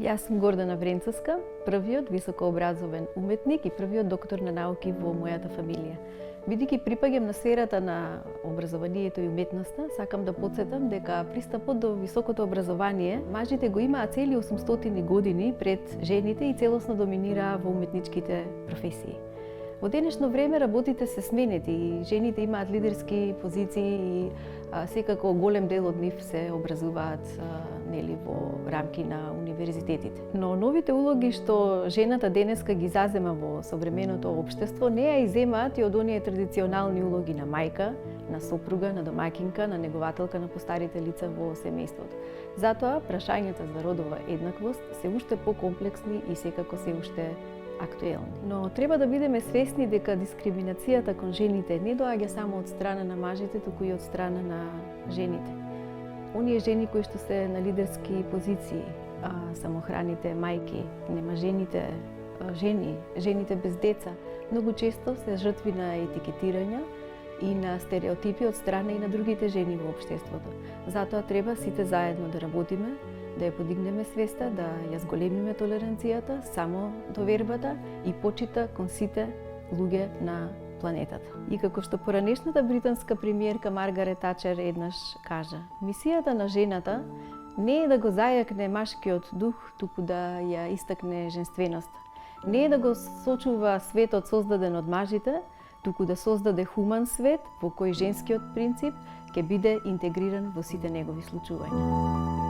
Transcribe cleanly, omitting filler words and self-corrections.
Јас сум Гордана Вренцовска, првиот високообразован уметник и првиот доктор на науки во мојата фамилија. Бидејќи припаѓам на сферата на образованието и уметноста, сакам да потсетам дека пристапот до високото образование мажите го имаат цели 800 години пред жените и целосно доминираа во уметничките професии. Во денешно време работите се сменети и жените имаат лидерски позиции и секако голем дел од нив се образуваат во рамки на универзитетите. Но новите улоги што жената денеска ги зазема во современото општество не ја иземаат и од оние традиционални улоги на мајка, на сопруга, на домаќинка, на негователка на постарите лица во семејството. Затоа прашањата за родова еднаквост се уште покомплексни и секако се уште актуелни. Но треба да бидеме свесни дека дискриминацијата кон жените не доаѓа само од страна на мажите, туку и од страна на жените. Оние жени кои што се на лидерски позиции, самохраните мајки, немажените жени, жените без деца, многу често се жртви на етикетирања и на стереотипи од страна и на другите жени во општеството. Затоа треба сите заедно да работиме, да ја подигнеме свеста, да ја зголемиме толеранцијата, само довербата и почита кон сите луѓе на планетата. И како што поранешната британска премиерка Маргарет Тачер еднаш кажа, мисијата на жената не е да го зајакне машкиот дух, туку да ја истакне женственоста. Не е да го сочува светот создаден од мажите, туку да создаде хуман свет во кој женскиот принцип ќе биде интегриран во сите негови случувања.